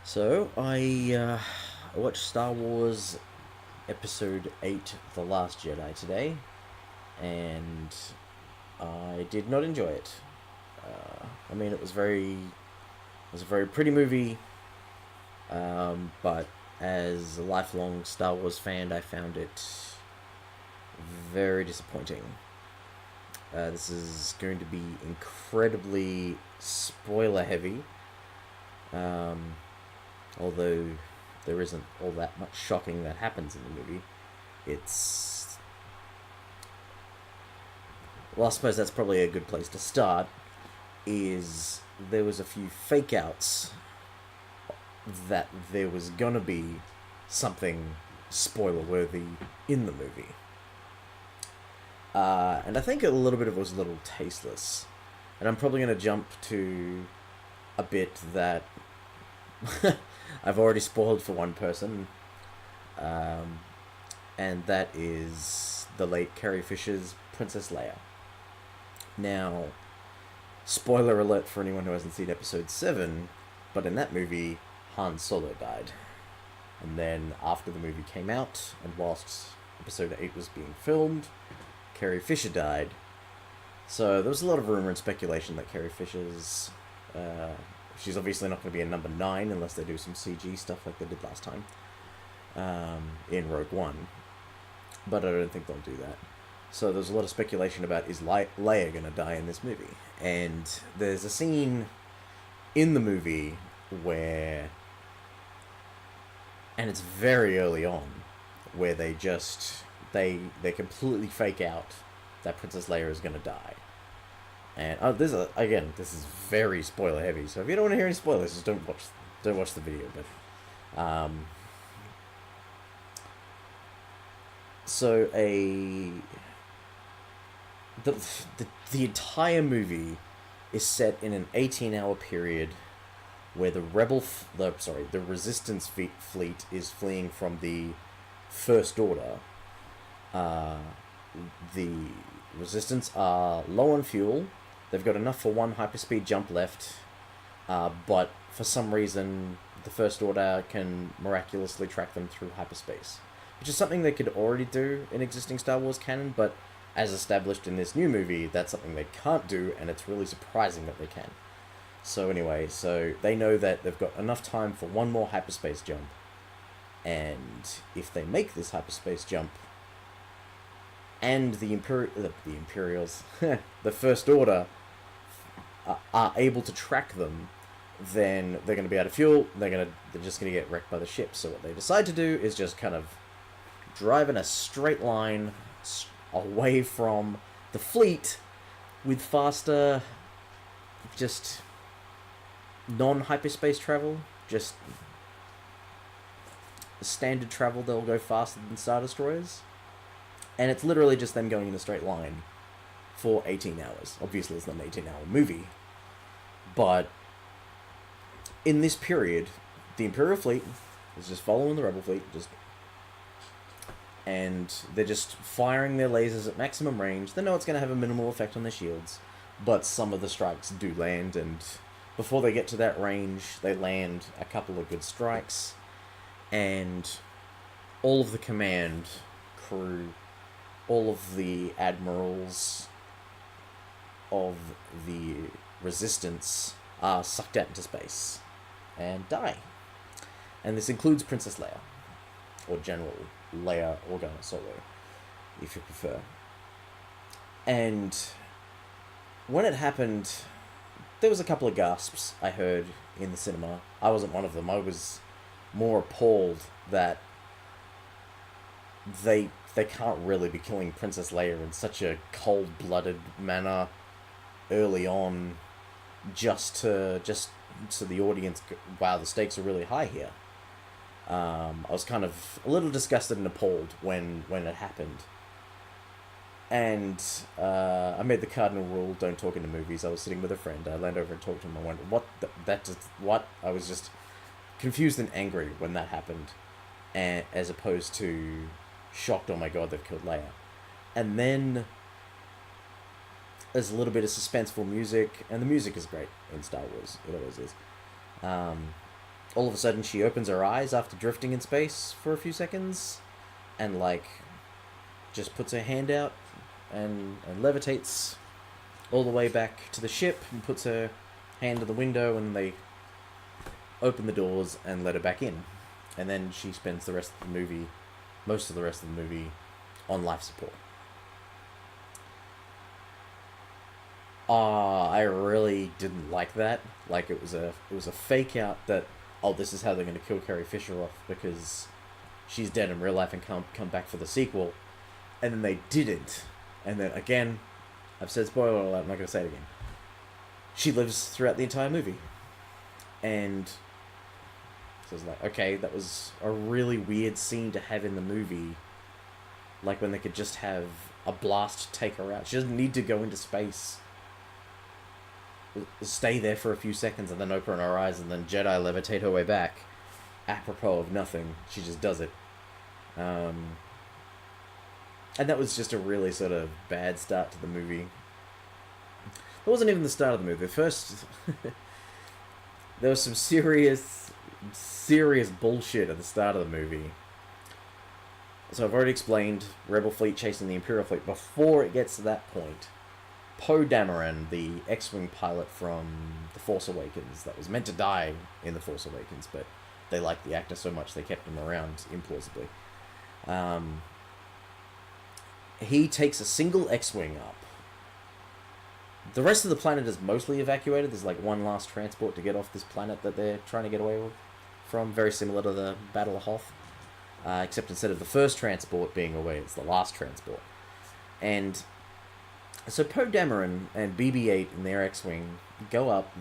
So I watched Star Wars Episode 8, The Last Jedi today, and I did not enjoy it. I mean, it was a very pretty movie, but as a lifelong Star Wars fan, I found it very disappointing. This is going to be incredibly spoiler heavy, um, although there isn't all that much shocking that happens in the movie. It's well, I suppose that's probably a good place to start. Is there was a few fake outs that there was gonna be something spoiler worthy in the movie, and I think a little bit of it was a little tasteless. And I'm probably gonna jump to a bit that I've already spoiled for one person, um, and that is the late Carrie Fisher's Princess Leia. Now, spoiler alert for anyone who hasn't seen Episode 7, but in that movie, Han Solo died. And then, after the movie came out, and whilst Episode 8 was being filmed, Carrie Fisher died. So there was a lot of rumor and speculation that Carrie Fisher's. She's obviously not going to be a number 9 unless they do some CG stuff like they did last time in Rogue One. But I don't think they'll do that. So there's a lot of speculation about is Leia going to die in this movie. And there's a scene in the movie where, and it's very early on, where they completely fake out that Princess Leia is going to die. And this is very spoiler heavy. So if you don't want to hear any spoilers, just don't watch the video. But so a the, the entire movie is set in an 18-hour period where the Resistance fleet is fleeing from the First Order. The Resistance are low on fuel. They've got enough for one hyperspeed jump left, but for some reason, the First Order can miraculously track them through hyperspace, which is something they could already do in existing Star Wars canon, but as established in this new movie, that's something they can't do, and it's really surprising that they can. So anyway, so they know that they've got enough time for one more hyperspace jump, and if they make this hyperspace jump, and the Imperials, the First Order, are able to track them, then they're going to be out of fuel. They're just going to get wrecked by the ship. So what they decide to do is just kind of drive in a straight line away from the fleet with faster, just non-hyperspace travel, just standard travel. They'll go faster than Star Destroyers. And it's literally just them going in a straight line for 18 hours. Obviously, it's not an 18-hour movie. But in this period, the Imperial fleet is just following the Rebel fleet, and they're just firing their lasers at maximum range. They know it's going to have a minimal effect on their shields, but some of the strikes do land, and before they get to that range, they land a couple of good strikes, and all of the command crew, all of the admirals of the Resistance are sucked out into space and die. And this includes Princess Leia, or General Leia Organa Solo, if you prefer. And when it happened, there was a couple of gasps I heard in the cinema. I wasn't one of them. I was more appalled that they can't really be killing Princess Leia in such a cold-blooded manner early on, just so the audience, wow, the stakes are really high here. I was kind of a little disgusted and appalled when it happened. And I made the cardinal rule: don't talk in the movies. I was sitting with a friend. I leaned over and talked to him. I went, what? I was just confused and angry when that happened, and as opposed to shocked. Oh my god, they've killed Leia. And then there's a little bit of suspenseful music, and the music is great in Star Wars. It always is. all of a sudden she opens her eyes after drifting in space for a few seconds, and like just puts her hand out and levitates all the way back to the ship and puts her hand to the window, and they open the doors and let her back in. And then she spends the rest of the movie, most of the rest of the movie, on life support. I really didn't like that. Like it was a fake out that, oh, this is how they're going to kill Carrie Fisher off because she's dead in real life and can't come back for the sequel. And then they didn't. And then again, I've said spoiler alert, I'm not going to say it again. She lives throughout the entire movie. And so it's like, okay, that was a really weird scene to have in the movie. Like when they could just have a blast take her out. She doesn't need to go into space. Stay there for a few seconds and then open her eyes and then Jedi levitate her way back. Apropos of nothing. She just does it. And that was just a really sort of bad start to the movie. It wasn't even the start of the movie. First, there was some serious bullshit at the start of the movie. So I've already explained Rebel fleet chasing the Imperial fleet. Before it gets to that point, Poe Dameron, the X-Wing pilot from The Force Awakens, that was meant to die in The Force Awakens, but they liked the actor so much they kept him around implausibly. He takes a single X-Wing up. The rest of the planet is mostly evacuated. There's like one last transport to get off this planet that they're trying to get away from, very similar to the Battle of Hoth. Except instead of the first transport being away, it's the last transport. And so Poe Dameron and BB-8 in their X-Wing go up,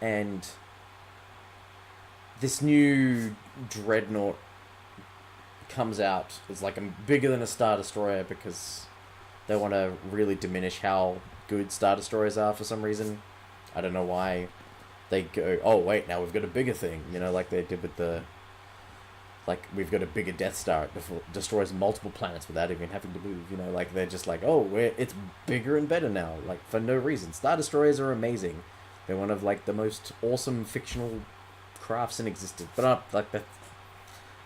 and this new dreadnought comes out. It's like bigger than a Star Destroyer because they want to really diminish how good Star Destroyers are for some reason. I don't know why they go, oh wait, now we've got a bigger thing, you know, like they did with the, like we've got a bigger Death Star, it destroys multiple planets without even having to move, you know, like they're just like, oh, it's bigger and better now, like for no reason. Star Destroyers are amazing. They're one of like the most awesome fictional crafts in existence, but like that,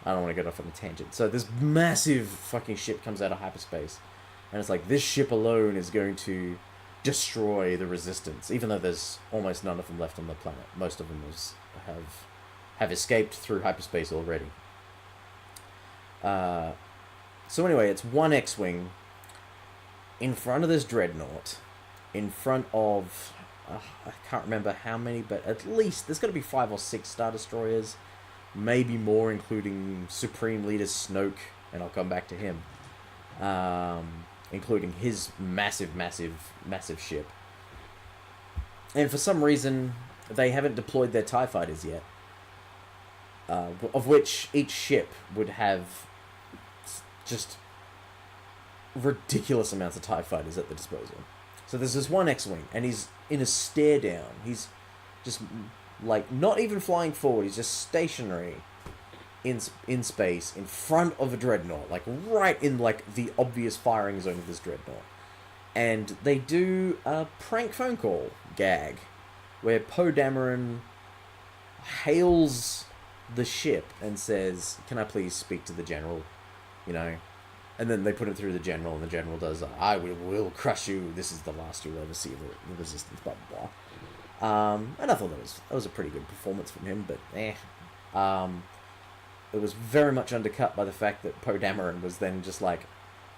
I don't want to get off on a tangent. So this massive fucking ship comes out of hyperspace, and it's like this ship alone is going to destroy the Resistance, even though there's almost none of them left on the planet. Most of them have escaped through hyperspace already. So anyway, it's one X-Wing in front of this dreadnought, in front of I can't remember how many, but at least there's got to be 5 or 6 Star Destroyers, maybe more, including Supreme Leader Snoke, and I'll come back to him. Including his massive ship. And for some reason, they haven't deployed their TIE fighters yet. Of which each ship would have just ridiculous amounts of TIE fighters at the disposal. So there's this one X-Wing, and he's in a stare down. He's just, like, not even flying forward, he's just stationary in space in front of a dreadnought, like right in like the obvious firing zone of this dreadnought. And they do a prank phone call gag where Poe Dameron hails the ship and says, "Can I please speak to the general?" You know, and then they put it through the general, and the general does, "I will crush you. This is the last you'll ever see of the Resistance." Blah blah blah. And I thought that was a pretty good performance from him, but it was very much undercut by the fact that Poe Dameron was then just like,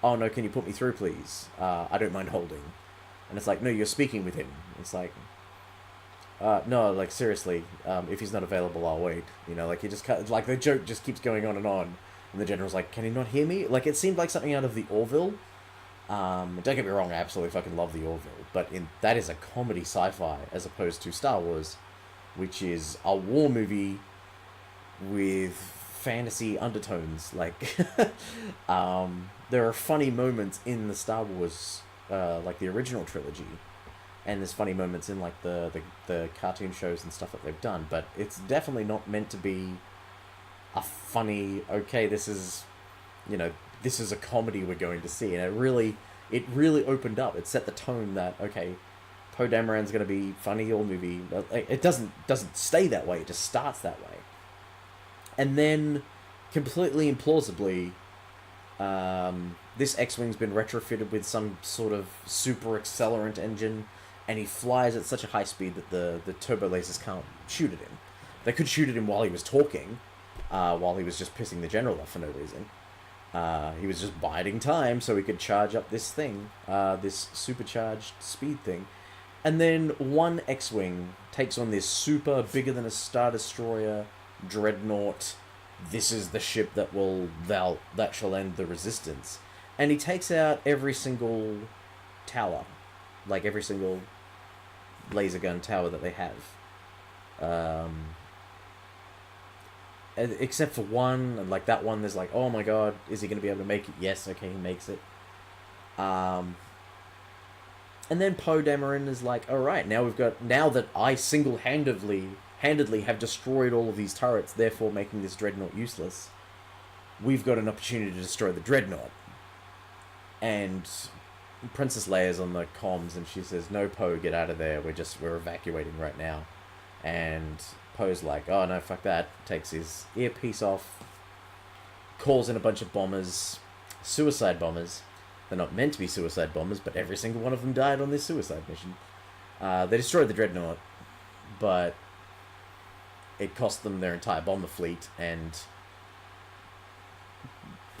"Oh no, can you put me through, please? I don't mind holding." And it's like, "No, you're speaking with him." It's like, no, like seriously, if he's not available, I'll wait. You know, like he just like the joke just keeps going on, and the general's like, "Can he not hear me?" Like it seemed like something out of the Orville. Don't get me wrong, I absolutely fucking love the Orville, but that is a comedy sci-fi as opposed to Star Wars, which is a war movie with fantasy undertones. Like there are funny moments in the Star Wars, like the original trilogy, and there's funny moments in like the cartoon shows and stuff that they've done, but it's definitely not meant to be a funny, okay, this is a comedy we're going to see. And it really opened up, it set the tone that, okay, Poe Dameron's going to be funny all movie, but it doesn't stay that way, it just starts that way. And then, completely implausibly, this X-Wing's been retrofitted with some sort of super accelerant engine, and he flies at such a high speed that the turbo lasers can't shoot at him. They could shoot at him while he was talking, while he was just pissing the general off for no reason. He was just biding time so he could charge up this thing, this supercharged speed thing. And then one X-Wing takes on this super, bigger than a Star Destroyer, dreadnought. This is the ship that shall end the resistance. And he takes out every single tower, like every single laser gun tower that they have. Except for one, and like that one, there's like, oh my god, is he going to be able to make it? Yes, okay, he makes it. And then Poe Dameron is like, all right, now that I single-handedly have destroyed all of these turrets, therefore making this dreadnought useless, we've got an opportunity to destroy the dreadnought. And Princess Leia's on the comms, and she says, no, Poe, get out of there, we're evacuating right now. And Poe's like, oh no, fuck that, takes his earpiece off, calls in a bunch of bombers, suicide bombers. They're not meant to be suicide bombers, but every single one of them died on this suicide mission. They destroyed the dreadnought, but it cost them their entire bomber fleet, and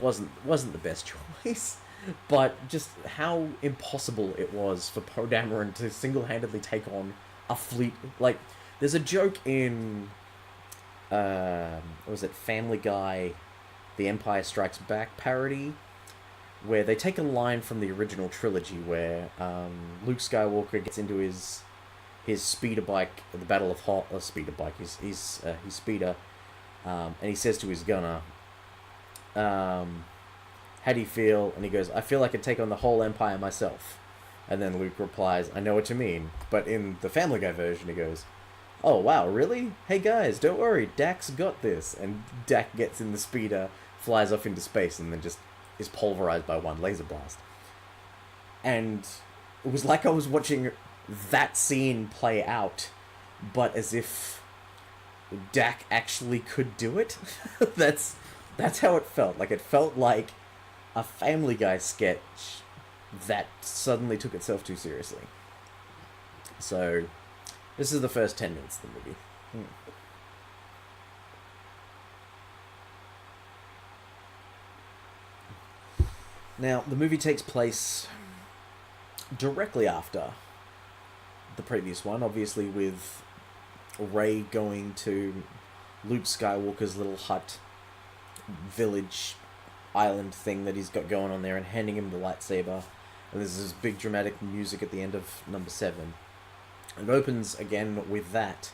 wasn't the best choice. But just how impossible it was for Poe Dameron to single-handedly take on a fleet. Like, there's a joke in, was it Family Guy, The Empire Strikes Back parody, where they take a line from the original trilogy where Luke Skywalker gets into his speeder bike at the Battle of Hoth, his speeder, and he says to his gunner, how do you feel? And he goes, I feel like I could take on the whole Empire myself. And then Luke replies, I know what you mean. But in the Family Guy version, he goes, oh wow, really? Hey guys, don't worry, Dak's got this. And Dak gets in the speeder, flies off into space, and then just is pulverized by one laser blast. And it was like I was watching that scene play out, but as if Dak actually could do it. That's how it felt. Like, it felt like a Family Guy sketch that suddenly took itself too seriously. So, this is the first 10 minutes of the movie. Now, the movie takes place directly after the previous one, obviously with Rey going to Luke Skywalker's little hut, village, island thing that he's got going on there, and handing him the lightsaber. And there's this big dramatic music at the end of number 7. It opens again with that,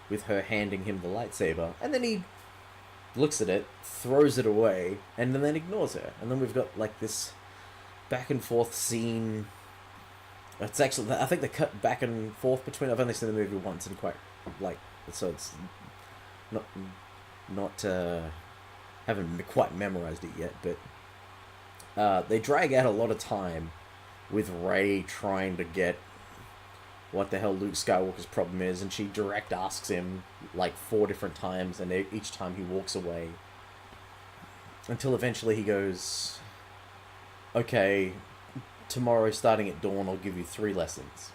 with her handing him the lightsaber, and then he looks at it, throws it away, and then ignores her. And then we've got like this back and forth scene. It's actually, I think they cut back and forth between. I've only seen the movie once, and quite like, so it's not haven't quite memorized it yet, but they drag out a lot of time with Rey trying to get what the hell Luke Skywalker's problem is, and she direct asks him like 4 different times, and each time he walks away, until eventually he goes, okay, tomorrow starting at dawn I'll give you 3 lessons.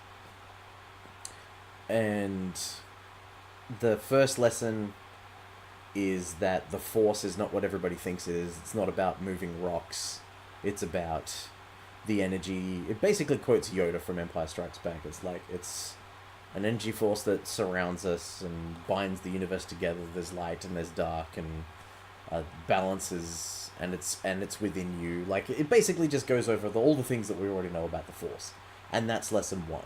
And the first lesson is that the Force is not what everybody thinks it is. It's not about moving rocks. It's about the energy. It basically quotes Yoda from Empire Strikes Back. It's like, it's an energy force that surrounds us and binds the universe together. There's light and there's dark, and balances, and it's within you. Like, it basically just goes over all the things that we already know about the Force. And that's lesson 1.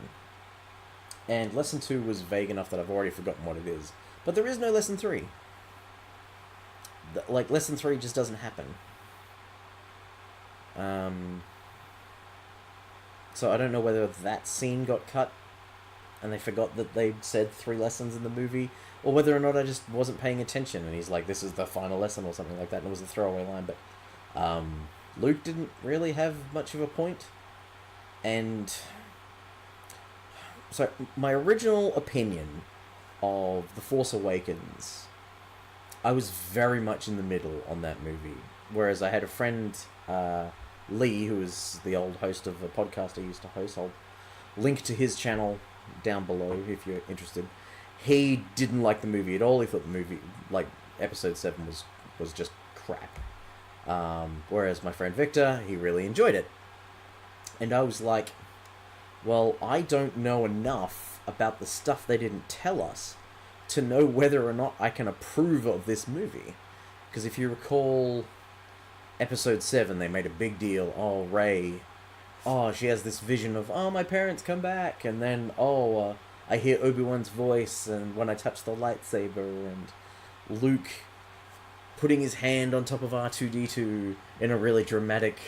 And lesson 2 was vague enough that I've already forgotten what it is. But there is no lesson 3. Like, lesson 3 just doesn't happen. So I don't know whether that scene got cut and they forgot that they'd said 3 lessons in the movie, or whether or not I just wasn't paying attention and he's like, this is the final lesson or something like that, and it was a throwaway line. But Luke didn't really have much of a point. And so my original opinion of The Force Awakens I was very much in the middle on that movie. Whereas I had a friend, Lee, who is the old host of a podcast I used to host. I'll link to his channel down below if you're interested. He didn't like the movie at all. He thought the movie, like episode 7, was just crap. Whereas my friend Victor, he really enjoyed it. And I was like, well, I don't know enough about the stuff they didn't tell us to know whether or not I can approve of this movie. Because if you recall, episode 7, they made a big deal. Oh, Rey. Oh, she has this vision of, oh, my parents come back. And then, I hear Obi-Wan's voice, and when I touch the lightsaber, and Luke putting his hand on top of R2-D2 in a really dramatic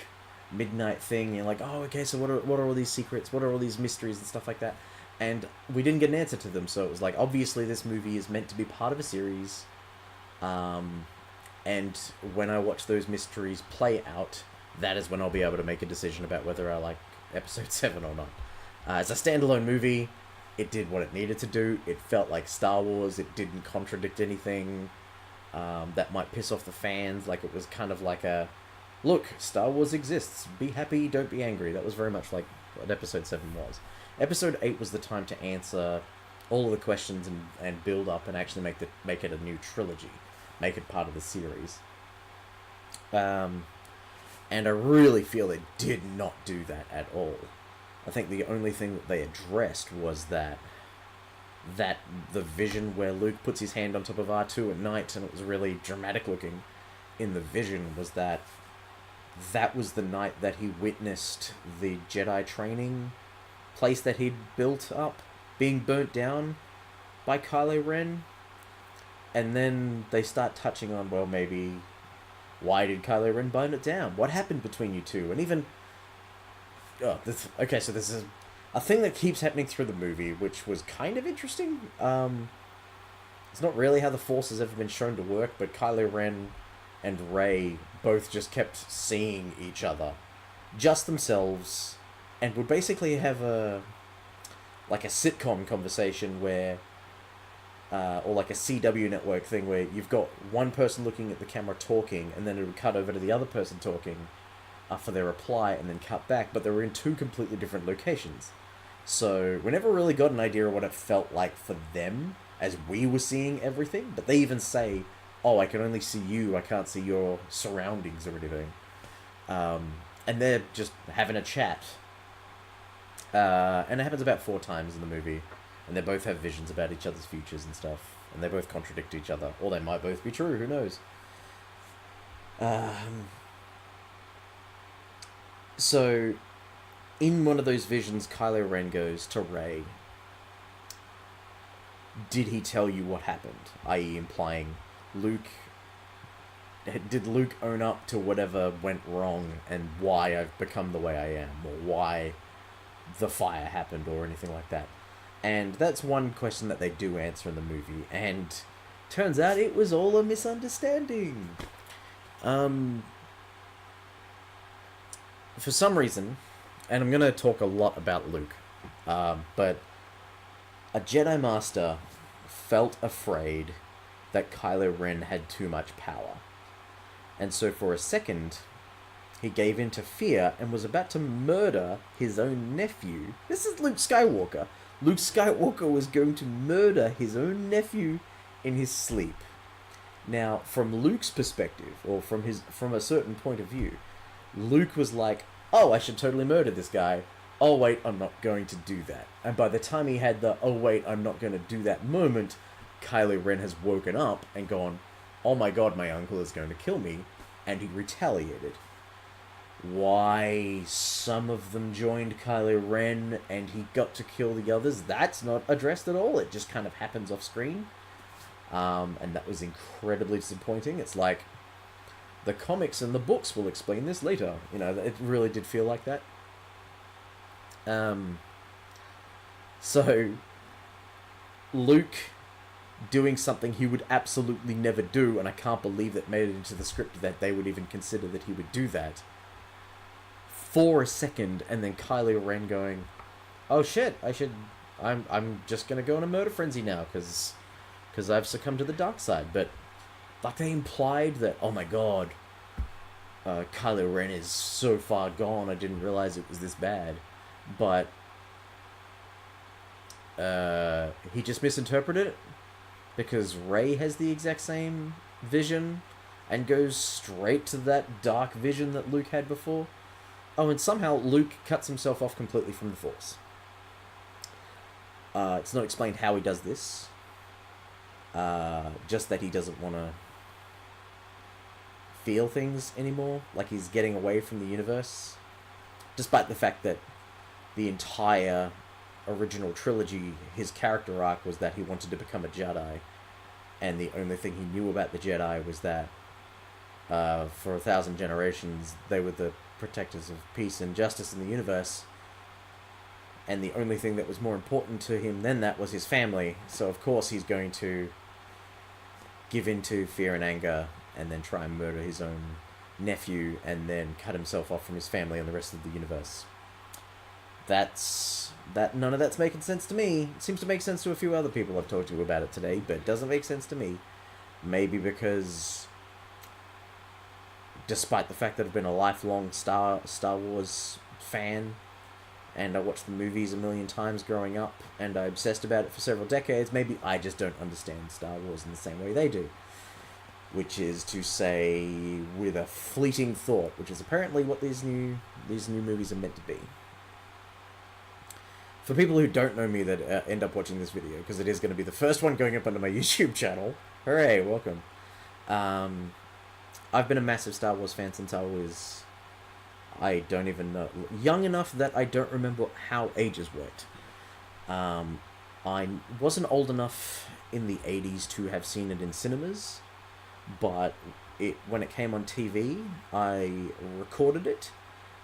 midnight thing. You're like, oh, okay, so what are all these secrets? What are all these mysteries and stuff like that? And we didn't get an answer to them, so it was like, obviously this movie is meant to be part of a series. And when I watch those mysteries play out, that is when I'll be able to make a decision about whether I like episode 7 or not. As a standalone movie, it did what it needed to do. It felt like Star Wars. It didn't contradict anything that might piss off the fans. Like, it was kind of like a, look, Star Wars exists. Be happy, don't be angry. That was very much like what episode 7 was. Episode 8 was the time to answer all of the questions and build up and actually make it a new trilogy. Make it part of the series. And I really feel it did not do that at all. I think the only thing that they addressed was that the vision where Luke puts his hand on top of R2 at night, and it was really dramatic looking in the vision, was that was the night that he witnessed the Jedi training place that he'd built up being burnt down by Kylo Ren. And then they start touching on, well, maybe why did Kylo Ren burn it down? What happened between you two? And even so this is a thing that keeps happening through the movie, which was kind of interesting. It's not really how the Force has ever been shown to work, but Kylo Ren and Rey both just kept seeing each other, just themselves, and would basically have a sitcom conversation where, or like a CW network thing where you've got one person looking at the camera talking, and then it would cut over to the other person talking for their reply, and then cut back, but they were in two completely different locations. So we never really got an idea of what it felt like for them as we were seeing everything, but they even say, oh, I can only see you, I can't see your surroundings or anything. And they're just having a chat. And it happens about 4 times in the movie, and they both have visions about each other's futures and stuff, and they both contradict each other, or they might both be true, who knows. So, in one of those visions, Kylo Ren goes to Rey, did he tell you what happened? I.e. implying did Luke own up to whatever went wrong and why I've become the way I am, or why the fire happened, or anything like that? And that's one question that they do answer in the movie, and turns out it was all a misunderstanding. For some reason, and I'm going to talk a lot about Luke, but a Jedi Master felt afraid that Kylo Ren had too much power. And so for a second, he gave in to fear and was about to murder his own nephew. This is Luke Skywalker. Luke Skywalker was going to murder his own nephew in his sleep. Now, from Luke's perspective, or from a certain point of view, Luke was like, oh, I should totally murder this guy. Oh, wait, I'm not going to do that. And by the time he had the, oh, wait, I'm not going to do that moment, Kylo Ren has woken up and gone, oh my god, my uncle is going to kill me, and he retaliated. Why some of them joined Kylo Ren and he got to kill the others, that's not addressed at all. It just kind of happens off screen. And that was incredibly disappointing. It's like, the comics and the books will explain this later. You know, it really did feel like that. So, Luke doing something he would absolutely never do, and I can't believe that made it into the script that they would even consider that he would do that, for a second, and then Kylo Ren going, oh shit, I'm just gonna go on a murder frenzy now, because I've succumbed to the dark side. But like they implied that, oh my god, Kylo Ren is so far gone, I didn't realize it was this bad. But he just misinterpreted it because Rey has the exact same vision and goes straight to that dark vision that Luke had before. Oh, and somehow Luke cuts himself off completely from the Force. It's not explained how he does this. Just that he doesn't want to feel things anymore. Like he's getting away from the universe. Despite the fact that the entire original trilogy, his character arc was that he wanted to become a Jedi. And the only thing he knew about the Jedi was that for 1,000 generations, they were the protectors of peace and justice in the universe. And the only thing that was more important to him than that was his family. So of course he's going to give in to fear and anger and then try and murder his own nephew and then cut himself off from his family and the rest of the universe. None of that's making sense to me. It seems to make sense to a few other people I've talked to about it today, but it doesn't make sense to me. Maybe because, despite the fact that I've been a lifelong Star Wars fan, and I watched the movies a million times growing up, and I obsessed about it for several decades, maybe I just don't understand Star Wars in the same way they do. Which is to say, with a fleeting thought, which is apparently what these new movies are meant to be. For people who don't know me that end up watching this video, because it is going to be the first one going up onto my YouTube channel, hooray, welcome. I've been a massive Star Wars fan since I was, I don't even know, young enough that I don't remember how ages worked. I wasn't old enough in the 80s to have seen it in cinemas, but when it came on TV, I recorded it.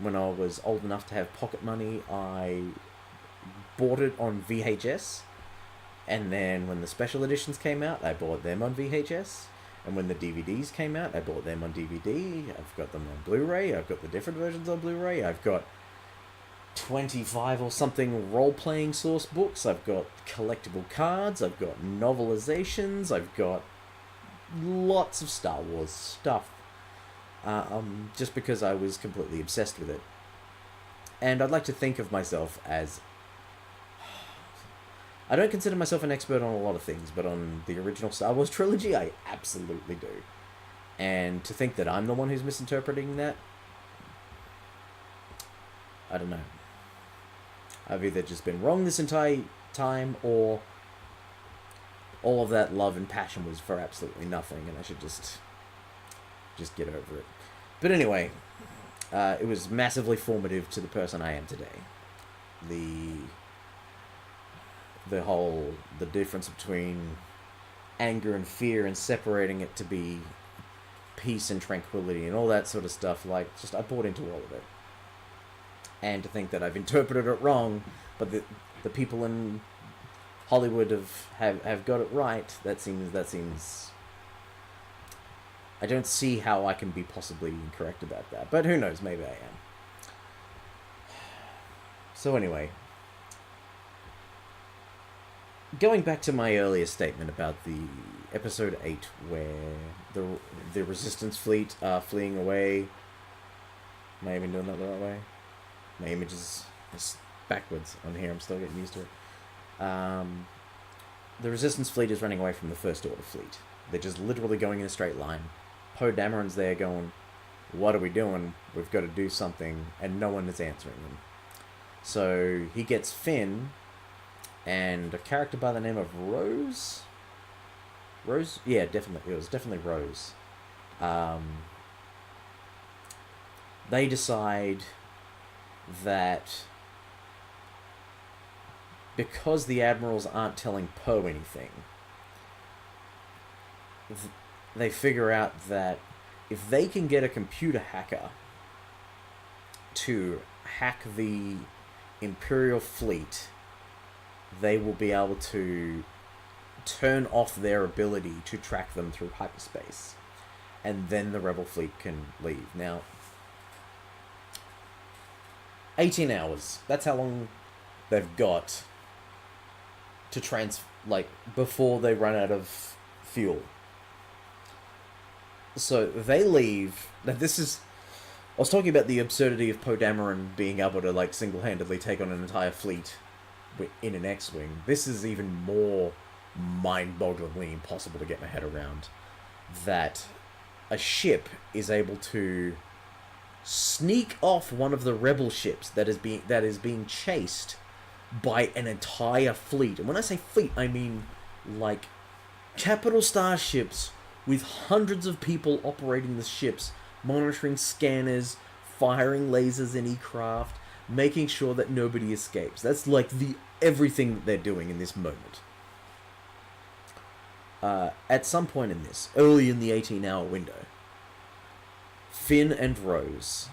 When I was old enough to have pocket money, I bought it on VHS, and then when the special editions came out, I bought them on VHS, and when the DVDs came out, I bought them on DVD. I've got them on Blu-ray, I've got the different versions on Blu-ray, I've got 25 or something role-playing source books, I've got collectible cards, I've got novelizations, I've got lots of Star Wars stuff, just because I was completely obsessed with it. And I'd like to think of myself as, I don't consider myself an expert on a lot of things, but on the original Star Wars trilogy, I absolutely do. And to think that I'm the one who's misinterpreting that, I don't know. I've either just been wrong this entire time, or all of that love and passion was for absolutely nothing, and I should just get over it. But anyway, it was massively formative to the person I am today. The difference between anger and fear and separating it to be peace and tranquility and all that sort of stuff, like, just I bought into all of it. And to think that I've interpreted it wrong, but the people in Hollywood have got it right, that seems I don't see how I can be possibly incorrect about that, but who knows, maybe I am. So anyway, going back to my earlier statement about the episode 8, where the Resistance fleet are fleeing away. Am I even doing that the right way? My image is backwards on here, I'm still getting used to it. The Resistance fleet is running away from the First Order fleet. They're just literally going in a straight line. Poe Dameron's there going, what are we doing? We've got to do something, and no one is answering him. So he gets Finn and a character by the name of Rose? Rose? Yeah, definitely. It was definitely Rose. They decide that because the admirals aren't telling Poe anything, they figure out that if they can get a computer hacker to hack the Imperial fleet, they will be able to turn off their ability to track them through hyperspace, and then the Rebel fleet can leave. Now, 18 hours. That's how long they've got to before they run out of fuel. So they leave. Now this is. I was talking about the absurdity of Poe Dameron being able to like single-handedly take on an entire fleet in an X-wing. This is even more mind-bogglingly impossible to get my head around. That a ship is able to sneak off one of the rebel ships that is being chased by an entire fleet. And when I say fleet, I mean like capital starships with hundreds of people operating the ships, monitoring scanners, firing lasers in E-craft, making sure that nobody escapes. That's like the everything that they're doing in this moment. At some point in this, early in the 18-hour window, Finn and Rose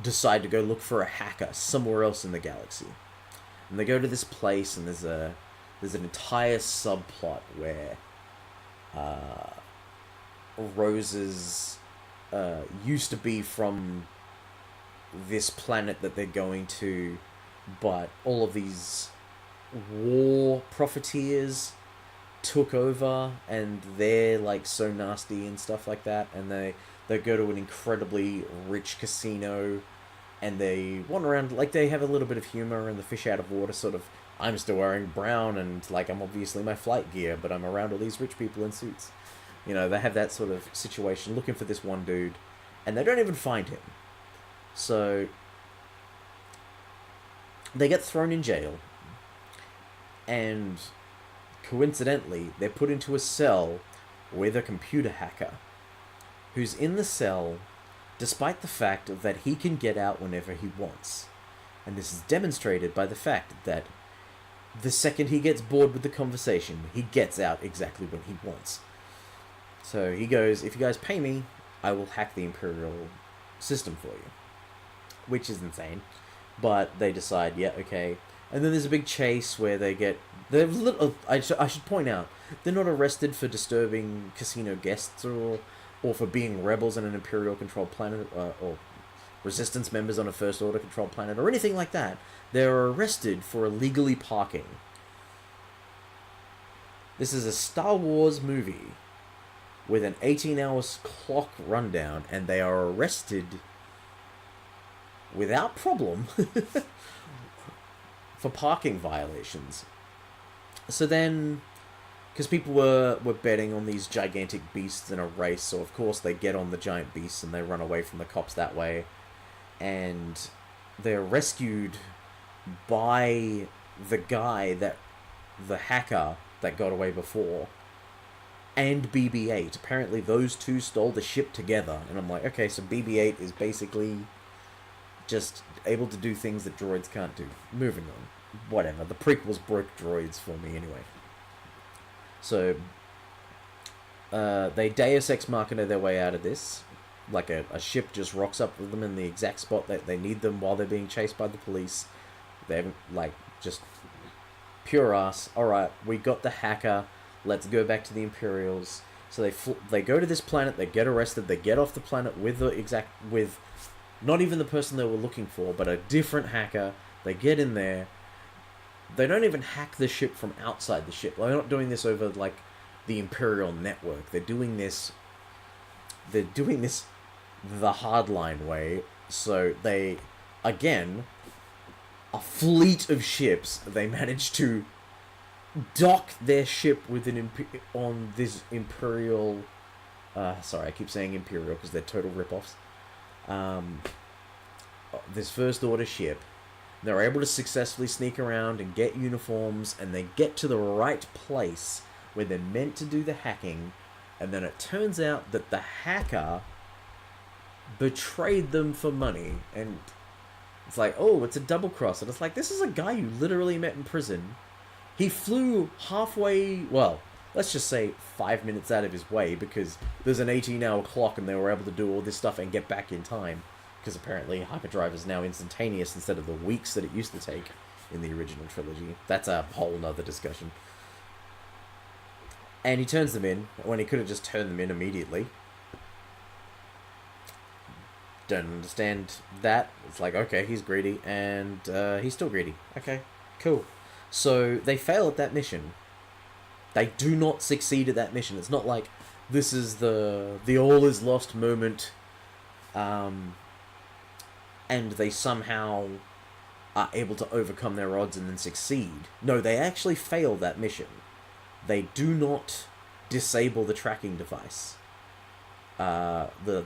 decide to go look for a hacker somewhere else in the galaxy. And they go to this place, and there's an entire subplot where Rose's used to be from this planet that they're going to, but all of these war profiteers took over, and they're like so nasty and stuff like that, and they go to an incredibly rich casino, and they wander around, like they have a little bit of humor and the fish out of water sort of, I'm still wearing brown and like I'm obviously my flight gear, but I'm around all these rich people in suits. You know, they have that sort of situation looking for this one dude, and they don't even find him. So they get thrown in jail, and coincidentally, they're put into a cell with a computer hacker who's in the cell despite the fact that he can get out whenever he wants. And this is demonstrated by the fact that the second he gets bored with the conversation, he gets out exactly when he wants. So he goes, if you guys pay me, I will hack the Imperial system for you. Which is insane. But they decide, yeah, okay. And then there's a big chase where they get... I should point out, they're not arrested for disturbing casino guests or for being rebels on an Imperial-controlled planet, or Resistance members on a First Order-controlled planet, or anything like that. They're arrested for illegally parking. This is a Star Wars movie with an 18-hour clock rundown, and they are arrested without problem for parking violations. So then, because people were betting on these gigantic beasts in a race, so of course they get on the giant beasts and they run away from the cops that way. And they're rescued by the hacker that got away before, and BB-8. Apparently those two stole the ship together, and I'm like, okay, so BB-8 is basically just able to do things that droids can't do. Moving on. Whatever. The prequels broke droids for me anyway. So, they Deus Ex Machina their way out of this. Like a ship just rocks up with them in the exact spot that they need them while they're being chased by the police. They haven't, like, just pure ass. Alright, we got the hacker. Let's go back to the Imperials. So they go to this planet, they get arrested, they get off the planet with not even the person they were looking for, but a different hacker. They get in there. They don't even hack the ship from outside the ship. They're not doing this over, like, the Imperial network. They're doing this the hardline way. So they, again, a fleet of ships, they manage to dock their ship with on this Imperial... sorry, I keep saying Imperial because they're total rip-offs. This First Order ship. They're able to successfully sneak around and get uniforms, and they get to the right place where they're meant to do the hacking, and then it turns out that the hacker betrayed them for money, and it's like, oh, it's a double cross, and it's like, this is a guy you literally met in prison. He flew halfway, well, let's just say 5 minutes out of his way, because there's an 18-hour clock and they were able to do all this stuff and get back in time. Because apparently hyperdrive is now instantaneous instead of the weeks that it used to take in the original trilogy. That's a whole nother discussion. And he turns them in, when he could have just turned them in immediately. Don't understand that. It's like, okay, he's greedy, and he's still greedy. Okay, cool. So they fail at that mission. They do not succeed at that mission. It's not like this is the all is lost moment, and they somehow are able to overcome their odds and then succeed. No, they actually fail that mission. They do not disable the tracking device, the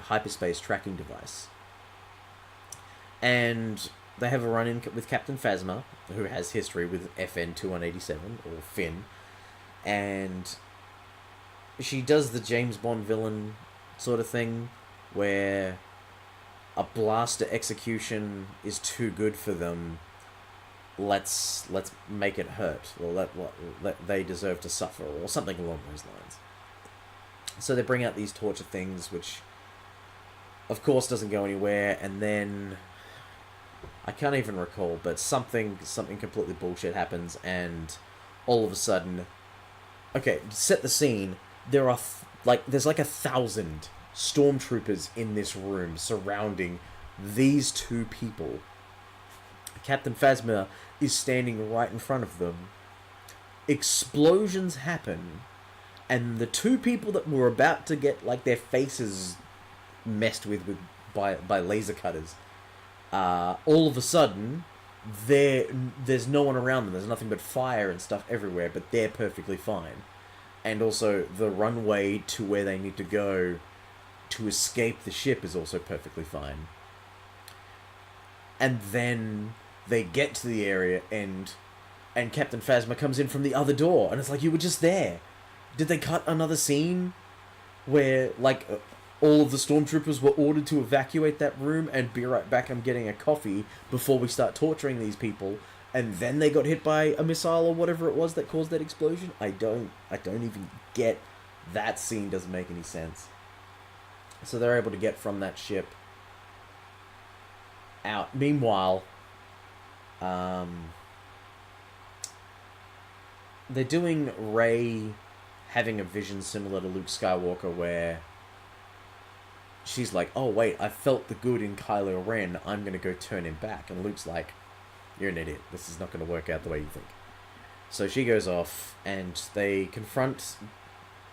hyperspace tracking device, and they have a run-in with Captain Phasma, who has history with FN 2187 or Finn, and she does the James Bond villain sort of thing, where a blaster execution is too good for them. Let's make it hurt, or let they deserve to suffer, or something along those lines. So they bring out these torture things, which of course doesn't go anywhere, and then I can't even recall, but something completely bullshit happens, and all of a sudden, okay, to set the scene, there are there's like 1,000 stormtroopers in this room surrounding these two people. Captain Phasma is standing right in front of them. Explosions happen, and the two people that were about to get like their faces messed with by laser cutters, all of a sudden there's no one around them. There's nothing but fire and stuff everywhere, but they're perfectly fine. And also the runway to where they need to go to escape the ship is also perfectly fine. And then they get to the area, and Captain Phasma comes in from the other door, and it's like, you were just there. Did they cut another scene where, like, all of the stormtroopers were ordered to evacuate that room and be right back, I'm getting a coffee before we start torturing these people, and then they got hit by a missile or whatever it was that caused that explosion? I don't even get that scene. Doesn't make any sense. So they're able to get from that ship out. Meanwhile, they're doing Rey having a vision similar to Luke Skywalker, where she's like, oh wait, I felt the good in Kylo Ren, I'm gonna go turn him back. And Luke's like, you're an idiot, this is not gonna work out the way you think. So she goes off, and they confront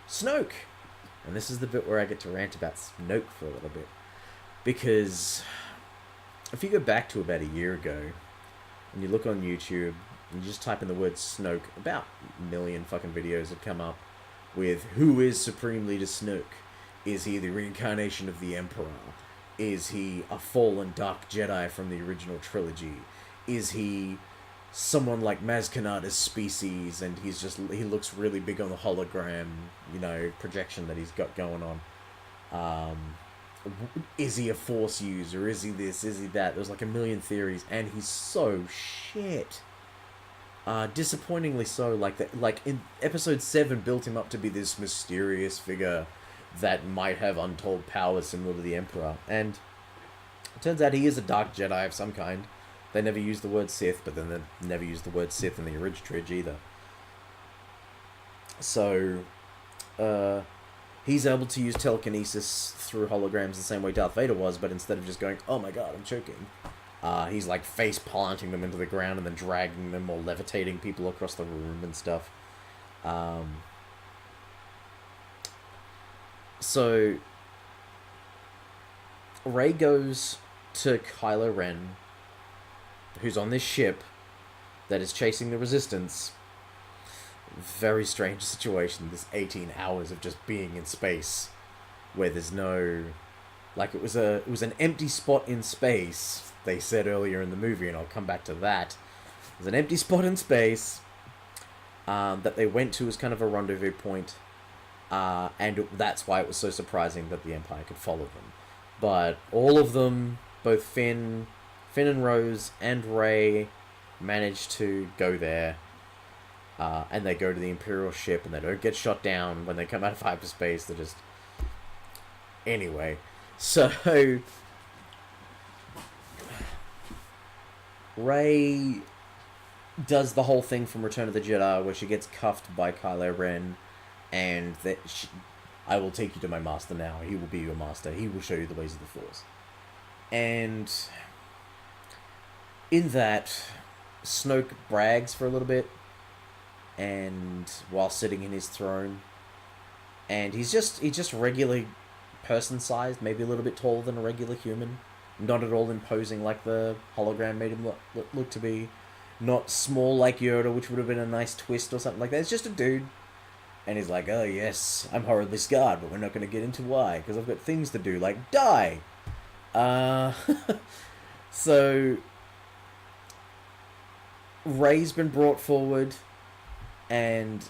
Snoke. And this is the bit where I get to rant about Snoke for a little bit. Because if you go back to about a year ago, and you look on YouTube, and you just type in the word Snoke, about a million fucking videos have come up with, who is Supreme Leader Snoke? Is he the reincarnation of the Emperor? Is he a fallen Dark Jedi from the original trilogy? Is he someone like Maz Kanata's species, and he looks really big on the hologram, projection that he's got going on? Is he a Force user? Is he this? Is he that? There's like a million theories, and he's so shit. Disappointingly so. Like in episode 7, built him up to be this mysterious figure that might have untold powers similar to the Emperor, and it turns out he is a Dark Jedi of some kind. They never use the word Sith, but then they never use the word Sith in the original trilogy either. So, he's able to use telekinesis through holograms the same way Darth Vader was, but instead of just going, oh my god, I'm choking, he's like face planting them into the ground and then dragging them or levitating people across the room and stuff. So, Rey goes to Kylo Ren, who's on this ship that is chasing the Resistance. Very strange situation, this 18 hours of just being in space, where there's no... Like, it was an empty spot in space, they said earlier in the movie, and I'll come back to that. There's an empty spot in space that they went to as kind of a rendezvous point, and that's why it was so surprising that the Empire could follow them. But all of them, both Finn and Rose and Rey, managed to go there, and they go to the Imperial ship, and they don't get shot down when they come out of hyperspace. They're just... Anyway, so... Rey does the whole thing from Return of the Jedi, where she gets cuffed by Kylo Ren, and I will take you to my master now. He will be your master. He will show you the ways of the Force. And in that, Snoke brags for a little bit, and while sitting in his throne, and he's just regular person sized, maybe a little bit taller than a regular human, not at all imposing like the hologram made him look to be, not small like Yoda, which would have been a nice twist or something like that. It's just a dude, and he's like, oh yes, I'm horribly scarred, but we're not going to get into why, because I've got things to do, like die. Uh, so Rey's been brought forward, and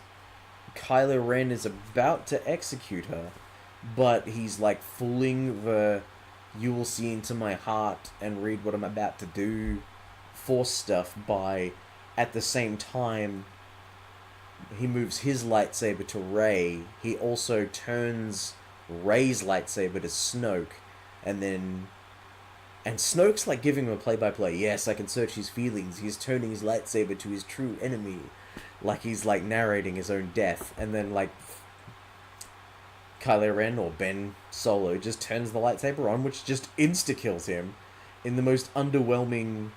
Kylo Ren is about to execute her, but he's like fooling the "you will see into my heart and read what I'm about to do" Force stuff by, at the same time he moves his lightsaber to Rey, he also turns Rey's lightsaber to Snoke, and then and Snoke's like giving him a play-by-play. Yes, I can search his feelings. He's turning his lightsaber to his true enemy, like he's like narrating his own death. And then like Kylo Ren or Ben Solo just turns the lightsaber on, which just insta-kills him in the most underwhelming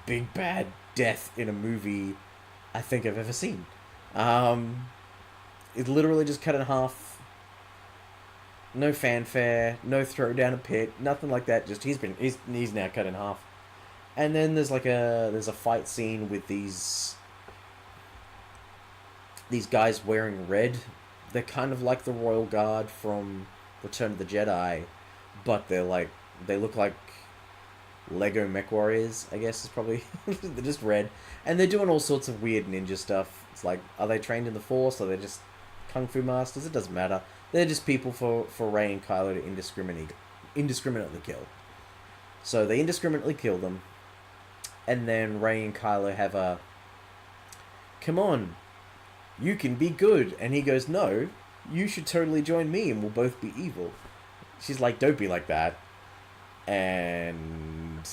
big bad death in a movie I think I've ever seen. It literally just cut in half. No fanfare, no throw down a pit, nothing like that. Just he's now cut in half. And then there's a fight scene with these guys wearing red. They're kind of like the Royal Guard from Return of the Jedi, but they look like Lego Mech Warriors, I guess is probably. They're just red, and they're doing all sorts of weird ninja stuff. It's like, are they trained in the Force? Are they just kung fu masters? It doesn't matter. They're just people for Rey and Kylo to indiscriminately kill. So they indiscriminately kill them, and then Rey and Kylo have a, come on, you can be good. And he goes, no, you should totally join me and we'll both be evil. She's like, don't be like that. And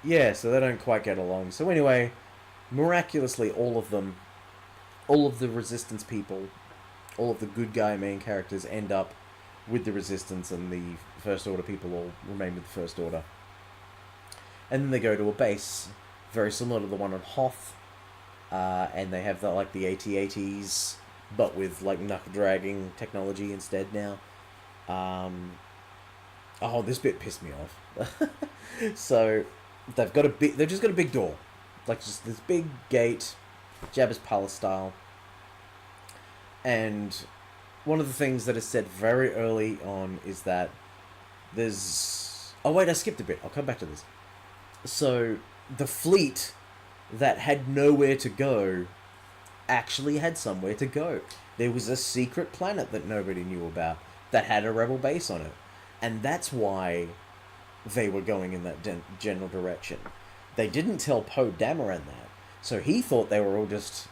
yeah, so they don't quite get along. So anyway, miraculously all of the Resistance people, all of the good guy main characters end up with the Resistance, and the First Order people all remain with the First Order. And then they go to a base very similar to the one on Hoth, and they have the AT-ATs, but with like knuckle dragging technology instead now. Oh, this bit pissed me off. So they've just got a big door, like just this big gate, Jabba's palace style. And one of the things that is said very early on is that there's... Oh wait, I skipped a bit. I'll come back to this. So the fleet that had nowhere to go actually had somewhere to go. There was a secret planet that nobody knew about that had a rebel base on it. And that's why they were going in that general direction. They didn't tell Poe Dameron that. So he thought they were all just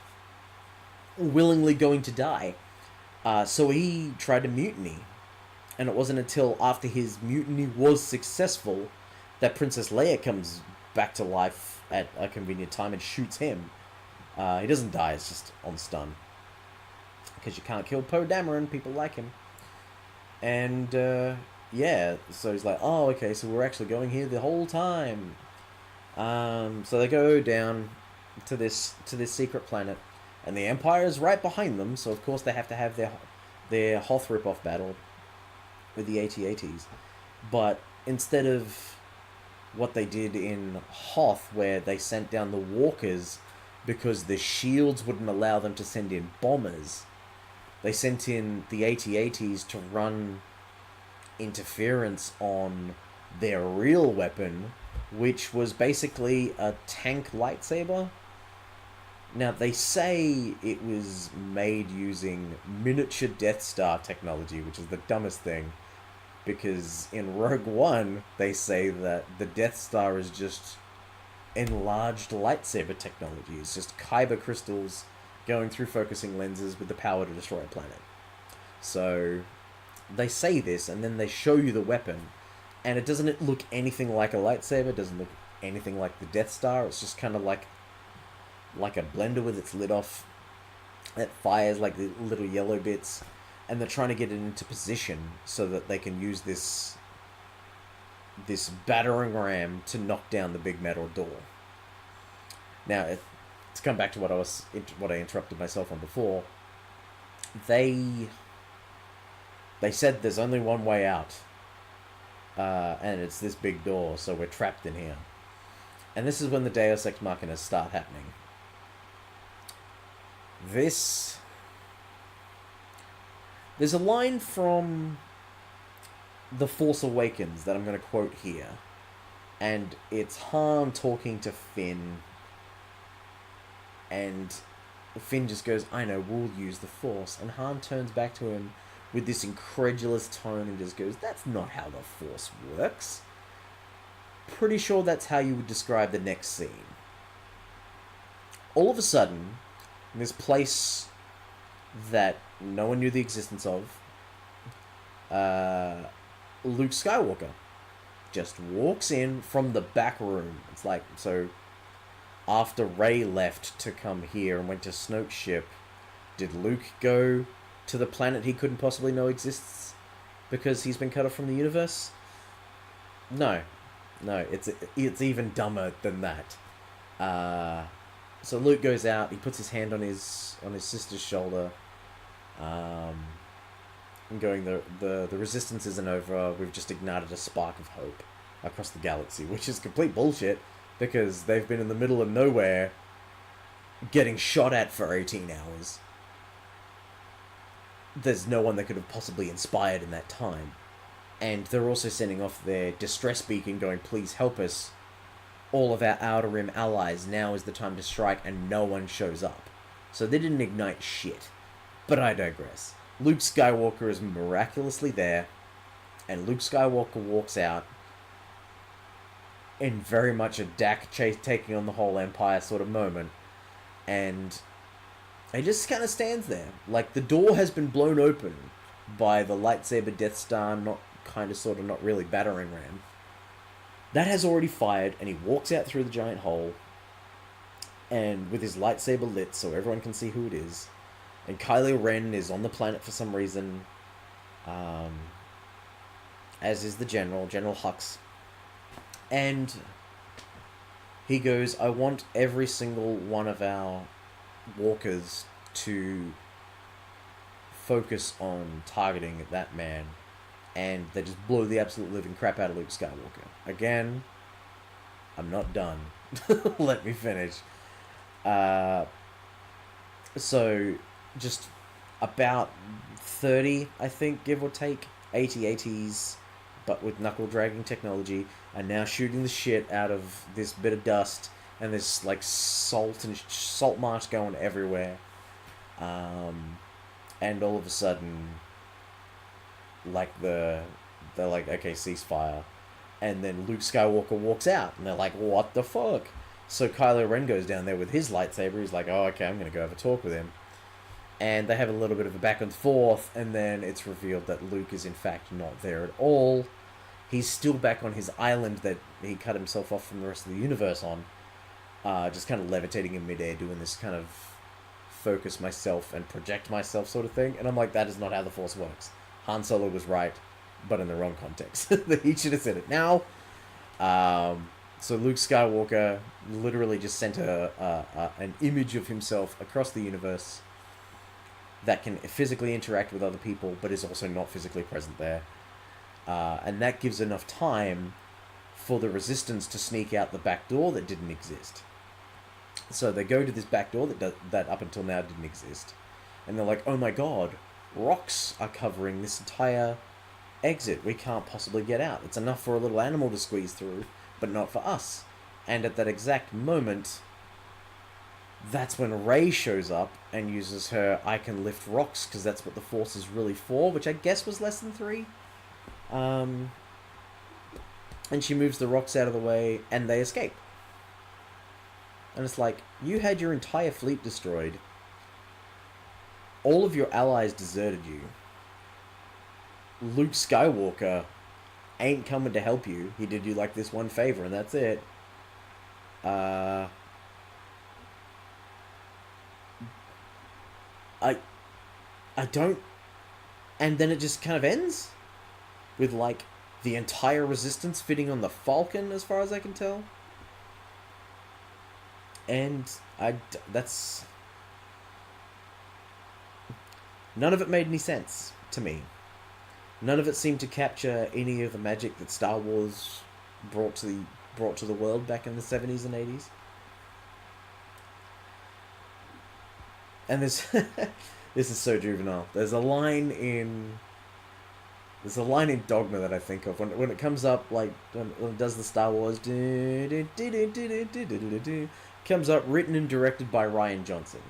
willingly going to die. So he tried to mutiny. And it wasn't until after his mutiny was successful that Princess Leia comes back to life at a convenient time and shoots him. He doesn't die, it's just on stun. Because you can't kill Poe Dameron, people like him. And yeah, so he's like, oh, okay, so we're actually going here the whole time. So they go down to this secret planet, and the Empire is right behind them, so of course they have to have their Hoth rip-off battle with the AT-ATs. But instead of what they did in Hoth, where they sent down the walkers because the shields wouldn't allow them to send in bombers, they sent in the AT-ATs to run interference on their real weapon, which was basically a tank lightsaber. Now, they say it was made using miniature Death Star technology, which is the dumbest thing, because in Rogue One, they say that the Death Star is just enlarged lightsaber technology. It's just kyber crystals going through focusing lenses with the power to destroy a planet. So they say this, and then they show you the weapon, and it doesn't look anything like a lightsaber. It doesn't look anything like the Death Star. It's just kind of like a blender with its lid off that fires like the little yellow bits, and they're trying to get it into position so that they can use this battering ram to knock down the big metal door. Now, to come back to what I interrupted myself on before, they said there's only one way out, and it's this big door, so we're trapped in here. And this is when the Deus Ex Machina start happening. There's a line from The Force Awakens that I'm going to quote here. And it's Han talking to Finn. And Finn just goes, I know, we'll use the Force. And Han turns back to him with this incredulous tone and just goes, that's not how the Force works. Pretty sure that's how you would describe the next scene. All of a sudden, in this place that no one knew the existence of, Luke Skywalker just walks in from the back room. It's like, so after Rey left to come here and went to Snoke's ship, did Luke go to the planet he couldn't possibly know exists because he's been cut off from the universe? No, it's even dumber than that. So Luke goes out. He puts his hand on his sister's shoulder, and going, the resistance isn't over. We've just ignited a spark of hope across the galaxy, which is complete bullshit because they've been in the middle of nowhere, getting shot at for 18 hours. There's no one that could have possibly inspired in that time. And they're also sending off their distress beacon going, please help us. All of our Outer Rim allies, now is the time to strike, and no one shows up. So they didn't ignite shit. But I digress. Luke Skywalker is miraculously there, and Luke Skywalker walks out in very much a Dak chase taking on the whole Empire sort of moment. And he just kind of stands there. Like, the door has been blown open by the lightsaber Death Star, not really battering ram. That has already fired, and he walks out through the giant hole, and with his lightsaber lit so everyone can see who it is. And Kylo Ren is on the planet for some reason, as is the General Hux. And he goes, I want every single one of our walkers to focus on targeting that man. And they just blow the absolute living crap out of Luke Skywalker. Again, I'm not done. Let me finish. So, just about 30, I think, give or take, 80s, but with knuckle-dragging technology, are now shooting the shit out of this bit of dust, and there's, like, salt marsh going everywhere. And all of a sudden, like, they're like, okay, ceasefire. And then Luke Skywalker walks out, and they're like, what the fuck? So Kylo Ren goes down there with his lightsaber. He's like, oh, okay, I'm going to go have a talk with him. And they have a little bit of a back and forth, and then it's revealed that Luke is in fact not there at all. He's still back on his island that he cut himself off from the rest of the universe on. Just kind of levitating in midair, doing this kind of focus myself and project myself sort of thing. And I'm like, that is not how the Force works. Han Solo was right, but in the wrong context. He should have said it now. So Luke Skywalker literally just sent an image of himself across the universe that can physically interact with other people, but is also not physically present there. And that gives enough time for the Resistance to sneak out the back door that didn't exist. So they go to this back door that up until now didn't exist. And they're like, oh my god, rocks are covering this entire exit. We can't possibly get out. It's enough for a little animal to squeeze through, but not for us. And at that exact moment, that's when Rey shows up and uses her I can lift rocks, because that's what the Force is really for, which I guess was Lesson 3. And she moves the rocks out of the way, and they escape. And it's like, you had your entire fleet destroyed. All of your allies deserted you. Luke Skywalker ain't coming to help you. He did you like this one favor, and that's it. I don't... And then it just kind of ends with, like, the entire Resistance fitting on the Falcon, as far as I can tell. And that's none of it made any sense to me. None of it seemed to capture any of the magic that Star Wars brought to the world back in the 70s and 80s. And this this is so juvenile. There's a line in Dogma that I think of when it comes up, like when it does the Star Wars comes up, written and directed by Rian Johnson.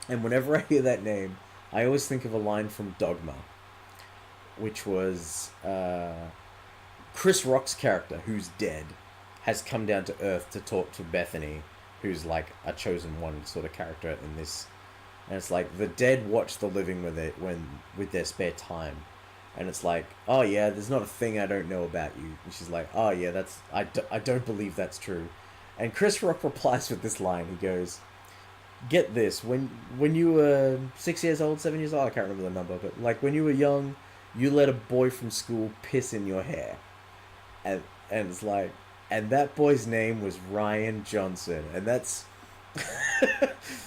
And whenever I hear that name, I always think of a line from Dogma, which was Chris Rock's character, who's dead, has come down to Earth to talk to Bethany, who's like a chosen one sort of character in this. And it's like the dead watch the living with their spare time. And it's like, oh yeah, there's not a thing I don't know about you. And she's like, oh yeah, I don't believe that's true. And Chris Rock replies with this line. He goes, get this, when you were 6 years old, 7 years old, I can't remember the number, but like when you were young, you let a boy from school piss in your hair. And it's like, and that boy's name was Rian Johnson. And that's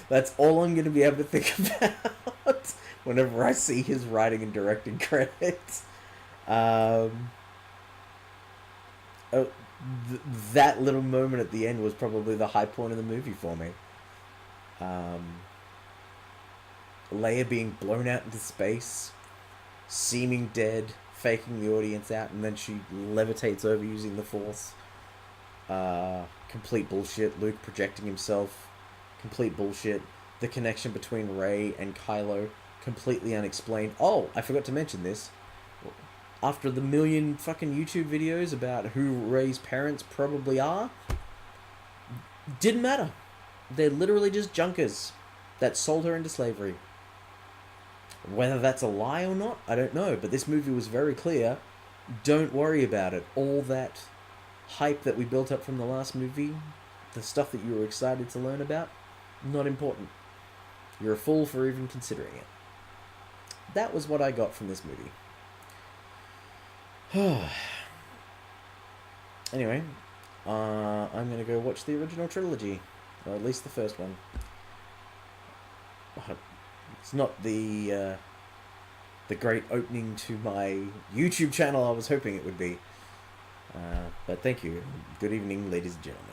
that's all I'm going to be able to think about whenever I see his writing and directing credits. That little moment at the end was probably the high point of the movie for me. Leia being blown out into space, seeming dead, faking the audience out, and then she levitates over using the Force. Complete bullshit. Luke projecting himself. Complete bullshit. The connection between Rey and Kylo, completely unexplained. Oh, I forgot to mention this. After the million fucking YouTube videos about who Rey's parents probably are, didn't matter. They're literally just junkers that sold her into slavery. Whether that's a lie or not, I don't know. But this movie was very clear. Don't worry about it. All that hype that we built up from the last movie, the stuff that you were excited to learn about, not important. You're a fool for even considering it. That was what I got from this movie. Anyway, I'm going to go watch the original trilogy. Or at least the first one. It's not the great opening to my YouTube channel I was hoping it would be. But thank you. Good evening, ladies and gentlemen.